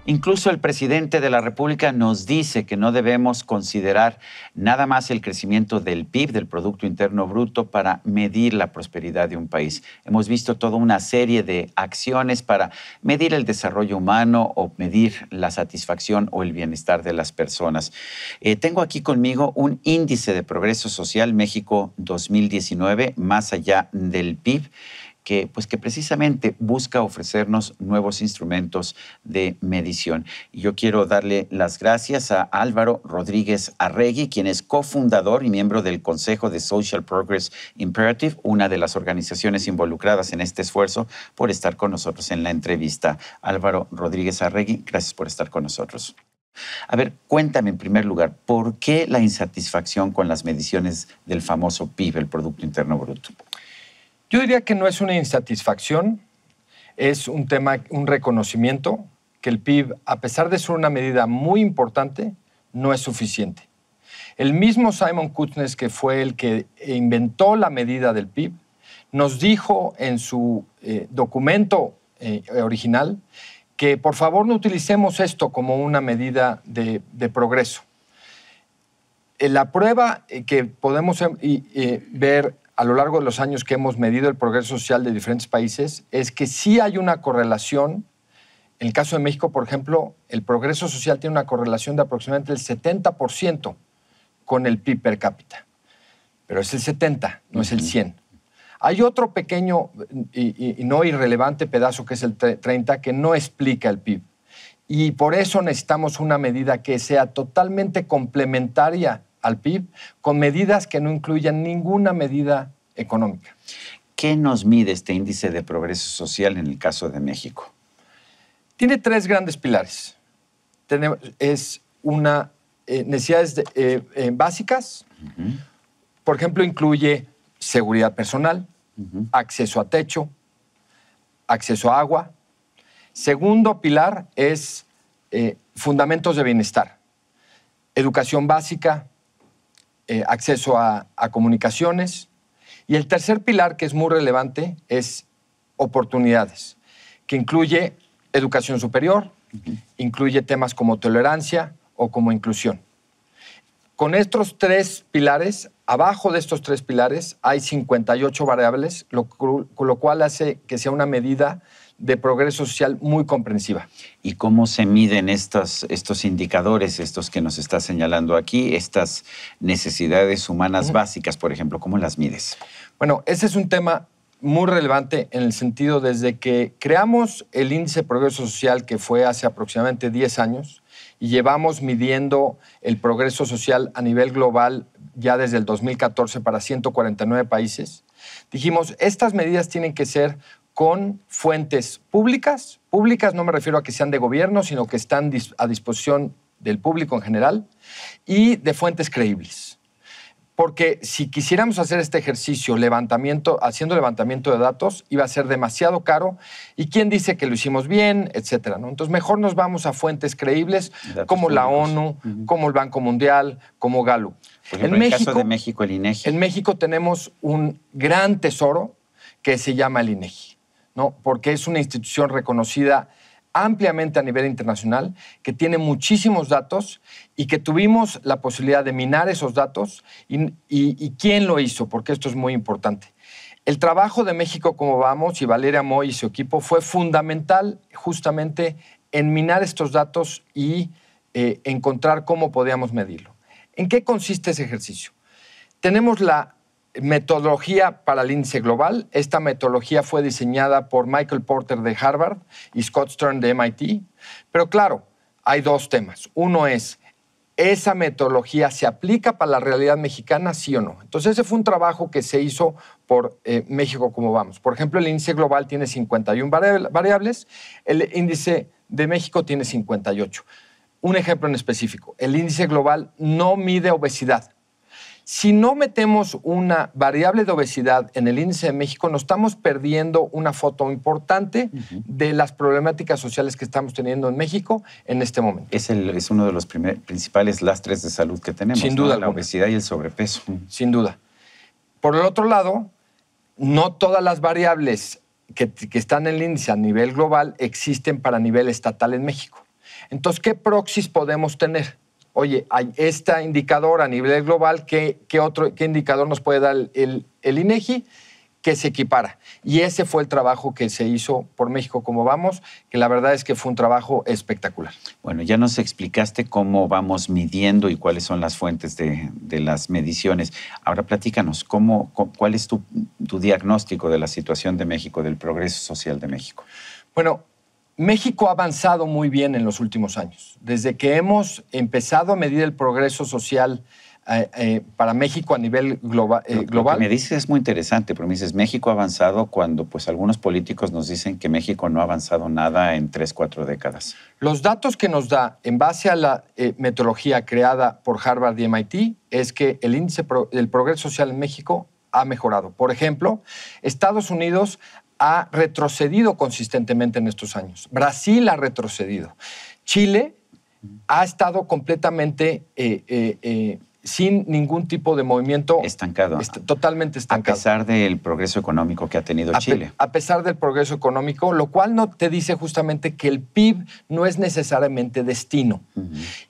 Incluso el presidente de la República nos dice que no debemos considerar nada más el crecimiento del PIB, del Producto Interno Bruto, para medir la prosperidad de un país. Hemos visto toda una serie de acciones para medir el desarrollo humano o medir la satisfacción o el bienestar de las personas. Tengo aquí conmigo un índice de progreso social México 2019, más allá del PIB, que precisamente busca ofrecernos nuevos instrumentos de medición. Y yo quiero darle las gracias a Álvaro Rodríguez Arregui, quien es cofundador y miembro del Consejo de Social Progress Imperative, una de las organizaciones involucradas en este esfuerzo, por estar con nosotros en la entrevista. Álvaro Rodríguez Arregui, gracias por estar con nosotros. A ver, cuéntame en primer lugar, ¿por qué la insatisfacción con las mediciones del famoso PIB, el Producto Interno Bruto? Yo diría que no es una insatisfacción, es un tema, un reconocimiento que el PIB, a pesar de ser una medida muy importante, no es suficiente. El mismo Simon Kuznets, que fue el que inventó la medida del PIB, nos dijo en su documento original que por favor no utilicemos esto como una medida de progreso. La prueba que podemos ver a lo largo de los años que hemos medido el progreso social de diferentes países es que sí hay una correlación. En el caso de México, por ejemplo, el progreso social tiene una correlación de aproximadamente el 70% con el PIB per cápita. Pero es el 70, no es el 100. Hay otro pequeño y no irrelevante pedazo, que es el 30, que no explica el PIB. Y por eso necesitamos una medida que sea totalmente complementaria al PIB, con medidas que no incluyan ninguna medida económica. ¿Qué nos mide este índice de progreso social en el caso de México? Tiene tres grandes pilares. Es una necesidades básicas. Por ejemplo, incluye seguridad personal, acceso a techo, acceso a agua. Segundo pilar es fundamentos de bienestar, educación básica, acceso a comunicaciones. Y el tercer pilar, que es muy relevante, es oportunidades, que incluye educación superior, incluye temas como tolerancia o como inclusión. Con estos tres pilares, abajo de estos tres pilares, hay 58 variables, lo cual hace que sea una medida de progreso social muy comprensiva. ¿Y cómo se miden estos indicadores, estos que nos está señalando aquí, estas necesidades humanas básicas, por ejemplo? ¿Cómo las mides? Bueno, ese es un tema muy relevante en el sentido desde que creamos el índice de progreso social, que fue hace aproximadamente 10 años, y llevamos midiendo el progreso social a nivel global ya desde el 2014 para 149 países. Dijimos, estas medidas tienen que ser con fuentes públicas. Públicas no me refiero a que sean de gobierno, sino que están a disposición del público en general, y de fuentes creíbles. Porque si quisiéramos hacer este ejercicio haciendo levantamiento de datos, iba a ser demasiado caro. ¿Y quién dice que lo hicimos bien? Etcétera, ¿no? Entonces, mejor nos vamos a fuentes creíbles como la ONU, como el Banco Mundial, como Gallup. Por ejemplo, en el caso de México, el INEGI. En México tenemos un gran tesoro que se llama el INEGI, ¿no? Porque es una institución reconocida ampliamente a nivel internacional, que tiene muchísimos datos y que tuvimos la posibilidad de minar esos datos. ¿Y quién lo hizo? Porque esto es muy importante. El trabajo de México Cómo Vamos y Valeria Moy y su equipo fue fundamental justamente en minar estos datos y encontrar cómo podíamos medirlo. ¿En qué consiste ese ejercicio? Tenemos la metodología para el índice global. Esta metodología fue diseñada por Michael Porter de Harvard y Scott Stern de MIT. Pero claro, hay dos temas. Uno es, ¿esa metodología se aplica para la realidad mexicana, sí o no? Entonces, ese fue un trabajo que se hizo por México Cómo Vamos. Por ejemplo, el índice global tiene 51 variables, el índice de México tiene 58. Un ejemplo en específico, el índice global no mide obesidad. Si no metemos una variable de obesidad en el índice de México, nos estamos perdiendo una foto importante de las problemáticas sociales que estamos teniendo en México en este momento. Es uno de los principales lastres de salud que tenemos, sin duda, ¿no? La obesidad y el sobrepeso. Sin duda. Por el otro lado, no todas las variables que están en el índice a nivel global existen para nivel estatal en México. Entonces, ¿qué proxies podemos tener? Oye, hay este indicador a nivel global, ¿qué indicador nos puede dar el INEGI? Que se equipara. Y ese fue el trabajo que se hizo por México Cómo Vamos, que la verdad es que fue un trabajo espectacular. Bueno, ya nos explicaste cómo vamos midiendo y cuáles son las fuentes de las mediciones. Ahora platícanos, ¿cuál es tu diagnóstico de la situación de México, del progreso social de México? Bueno, México ha avanzado muy bien en los últimos años. Desde que hemos empezado a medir el progreso social para México a nivel global. Lo que me dices es muy interesante, pero me dices México ha avanzado cuando pues algunos políticos nos dicen que México no ha avanzado nada en 3, 4 décadas. Los datos que nos da en base a la metodología creada por Harvard y MIT es que el índice del progreso social en México ha mejorado. Por ejemplo, Estados Unidos ha retrocedido consistentemente en estos años. Brasil ha retrocedido. Chile ha estado completamente sin ningún tipo de movimiento. Estancado. Totalmente estancado. A pesar del progreso económico que ha tenido Chile. A pesar del progreso económico, lo cual no te dice justamente que el PIB no es necesariamente destino.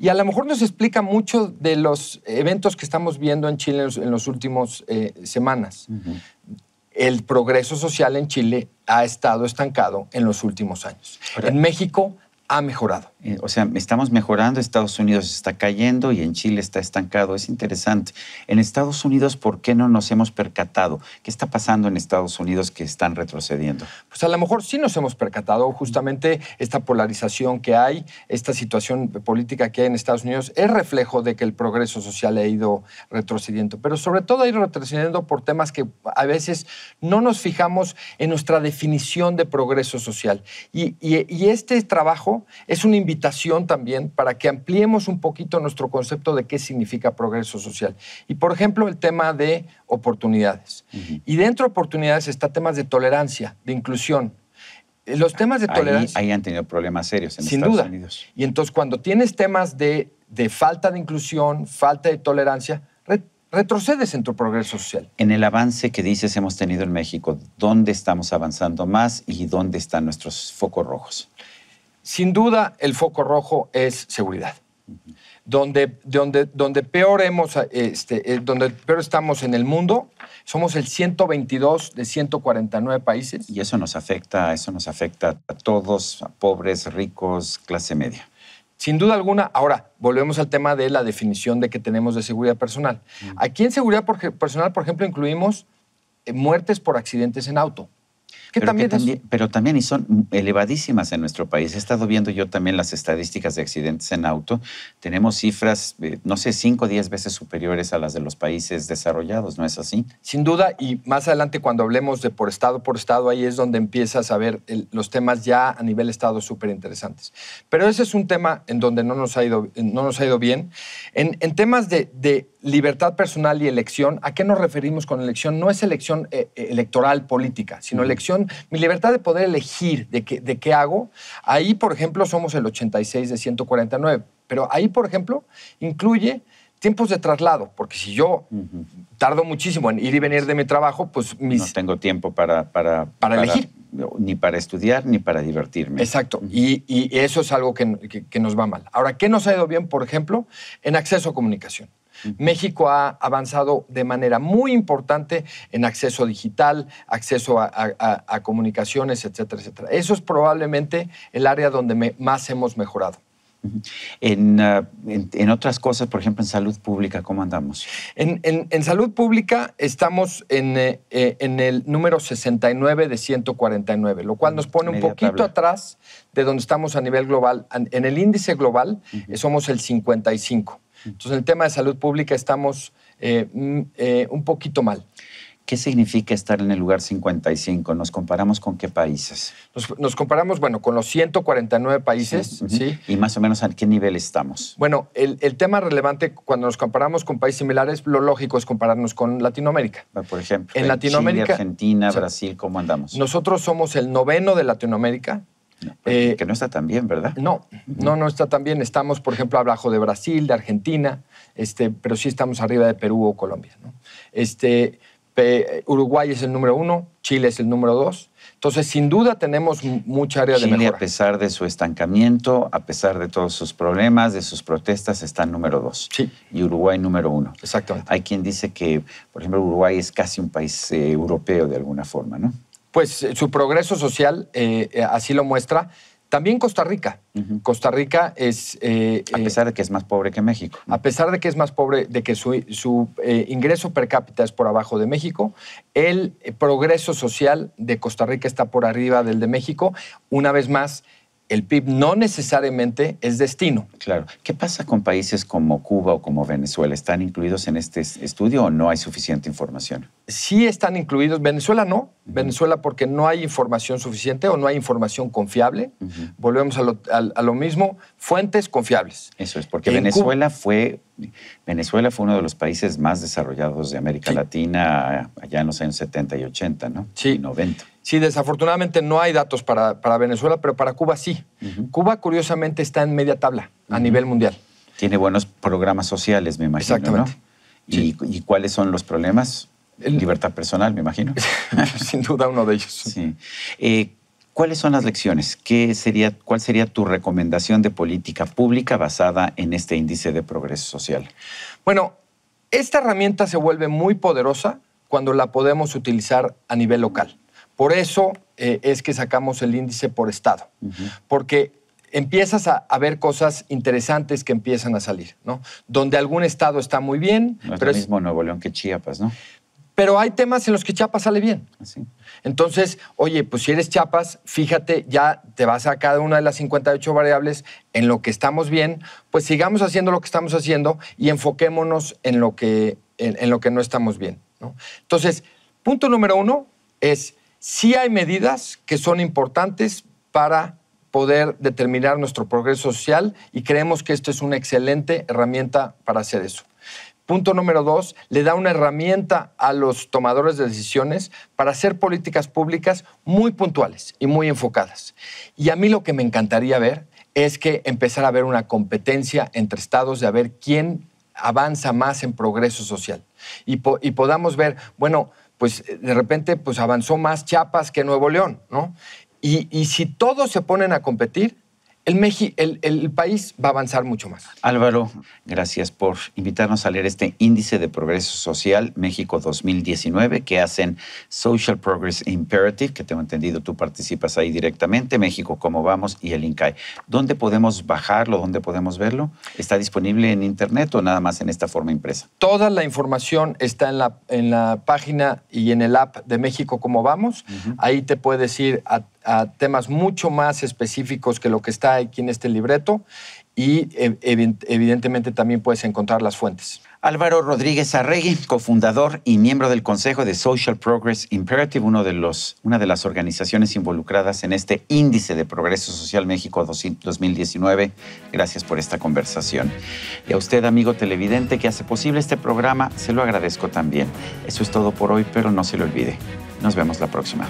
Y a lo mejor nos explica mucho de los eventos que estamos viendo en Chile en los últimos semanas. El progreso social en Chile ha estado estancado en los últimos años. En México ha mejorado. O sea, estamos mejorando, Estados Unidos está cayendo y en Chile está estancado. Es interesante. En Estados Unidos, ¿por qué no nos hemos percatado? ¿Qué está pasando en Estados Unidos que están retrocediendo? Pues a lo mejor sí nos hemos percatado. Justamente esta polarización que hay, esta situación política que hay en Estados Unidos es reflejo de que el progreso social ha ido retrocediendo. Pero sobre todo ha ido retrocediendo por temas que a veces no nos fijamos en nuestra definición de progreso social. Y este trabajo es una invitación también para que ampliemos un poquito nuestro concepto de qué significa progreso social. Y, por ejemplo, el tema de oportunidades. Y dentro de oportunidades está temas de tolerancia, de inclusión. Los temas de tolerancia... Ahí han tenido problemas serios en sin Estados duda. Unidos. Y entonces, cuando tienes temas de falta de inclusión, falta de tolerancia, retrocedes en tu progreso social. En el avance que dices hemos tenido en México, ¿dónde estamos avanzando más y dónde están nuestros focos rojos? Sin duda, el foco rojo es seguridad. Donde peor estamos en el mundo, somos el 122 de 149 países. Y eso nos afecta a todos, a pobres, ricos, clase media. Sin duda alguna. Ahora, volvemos al tema de la definición de que tenemos de seguridad personal. Aquí en seguridad personal, por ejemplo, incluimos muertes por accidentes en auto. Pero también y son elevadísimas en nuestro país. He estado viendo yo también las estadísticas de accidentes en auto. Tenemos cifras, no sé, 5 o 10 veces superiores a las de los países desarrollados, ¿no es así? Sin duda, y más adelante cuando hablemos de por estado, ahí es donde empiezas a ver los temas ya a nivel estado súper interesantes. Pero ese es un tema en donde no nos ha ido bien. En temas de libertad personal y elección, ¿a qué nos referimos con elección? No es elección electoral política, sino elección, mi libertad de poder elegir de qué hago. Ahí, por ejemplo, somos el 86 de 149. Pero ahí, por ejemplo, incluye tiempos de traslado, porque si yo tardo muchísimo en ir y venir de mi trabajo, pues no tengo tiempo para elegir. Ni para estudiar, ni para divertirme. Exacto. Y eso es algo que nos va mal. Ahora, ¿qué nos ha ido bien, por ejemplo? En acceso a comunicación. México ha avanzado de manera muy importante en acceso digital, acceso a comunicaciones, etcétera, etcétera. Eso es probablemente el área donde más hemos mejorado. En otras cosas, por ejemplo, en salud pública, ¿cómo andamos? En salud pública estamos en el número 69 de 149, lo cual nos pone un poquito atrás de donde estamos a nivel global. En el índice global somos el 55. Entonces, en el tema de salud pública estamos un poquito mal. ¿Qué significa estar en el lugar 55? ¿Nos comparamos con qué países? Nos comparamos, bueno, con los 149 países, ¿sí? ¿Y más o menos a qué nivel estamos? Bueno, el tema relevante cuando nos comparamos con países similares, lo lógico es compararnos con Latinoamérica. Por ejemplo, en Latinoamérica, Chile, Argentina, Brasil, ¿cómo andamos? Nosotros somos el 9º de Latinoamérica. Que no está tan bien, ¿verdad? No está tan bien. Estamos, por ejemplo, abajo de Brasil, de Argentina, pero sí estamos arriba de Perú o Colombia, ¿no? Uruguay es el número 1, Chile es el número 2. Entonces, sin duda, tenemos mucha área de Chile, mejora. a pesar de su estancamiento, a pesar de todos sus problemas, de sus protestas, está en número 2. Sí. Y Uruguay número 1. Exactamente. Hay quien dice que, por ejemplo, Uruguay es casi un país europeo de alguna forma, ¿no? Pues su progreso social así lo muestra. También Costa Rica. Costa Rica es... a pesar de que es más pobre que México. A pesar de que es más pobre, de que su ingreso per cápita es por abajo de México, el progreso social de Costa Rica está por arriba del de México. Una vez más, el PIB no necesariamente es destino. Claro. ¿Qué pasa con países como Cuba o como Venezuela? ¿Están incluidos en este estudio o no hay suficiente información? Sí están incluidos. Venezuela no. Venezuela porque no hay información suficiente o no hay información confiable. Volvemos a lo mismo. Fuentes confiables. Eso es, porque Venezuela fue uno de los países más desarrollados de América Latina allá en los años 70 y 80, ¿no? Sí. Y 90. Sí, desafortunadamente no hay datos para Venezuela, pero para Cuba sí. Cuba, curiosamente, está en media tabla a nivel mundial. Tiene buenos programas sociales, me imagino, Exactamente. ¿no? ¿Y cuáles son los problemas? Libertad personal, me imagino. Sin duda uno de ellos. Sí. ¿Cuáles son las lecciones? ¿Cuál sería tu recomendación de política pública basada en este índice de progreso social? Bueno, esta herramienta se vuelve muy poderosa cuando la podemos utilizar a nivel local. Por eso es que sacamos el índice por estado, porque empiezas a ver cosas interesantes que empiezan a salir, ¿no? Donde algún estado está muy bien. No es lo mismo Nuevo León que Chiapas, ¿no? Pero hay temas en los que Chiapas sale bien. Así. Entonces, oye, pues si eres Chiapas, fíjate, ya te vas a cada una de las 58 variables en lo que estamos bien, pues sigamos haciendo lo que estamos haciendo y enfoquémonos en lo que no estamos bien, ¿no? Entonces, punto número 1 es, sí hay medidas que son importantes para poder determinar nuestro progreso social y creemos que esto es una excelente herramienta para hacer eso. Punto número 2, le da una herramienta a los tomadores de decisiones para hacer políticas públicas muy puntuales y muy enfocadas. Y a mí lo que me encantaría ver es que empezara a haber una competencia entre estados de a ver quién avanza más en progreso social. Y podamos ver, bueno, pues de repente pues avanzó más Chiapas que Nuevo León, ¿no? Y si todos se ponen a competir, el país va a avanzar mucho más. Álvaro, gracias por invitarnos a leer este índice de progreso social México 2019 que hacen Social Progress Imperative, que tengo entendido tú participas ahí directamente, México Cómo Vamos y el INCAE. ¿Dónde podemos bajarlo? ¿Dónde podemos verlo? ¿Está disponible en internet o nada más en esta forma impresa? Toda la información está en la página y en el app de México Cómo Vamos. Ahí te puedes ir a temas mucho más específicos que lo que está aquí en este libreto y evidentemente también puedes encontrar las fuentes. Álvaro Rodríguez Arregui, cofundador y miembro del Consejo de Social Progress Imperative, una de las organizaciones involucradas en este Índice de Progreso Social México 2019. Gracias por esta conversación. Y a usted, amigo televidente, que hace posible este programa, se lo agradezco también. Eso es todo por hoy, pero no se lo olvide. Nos vemos la próxima.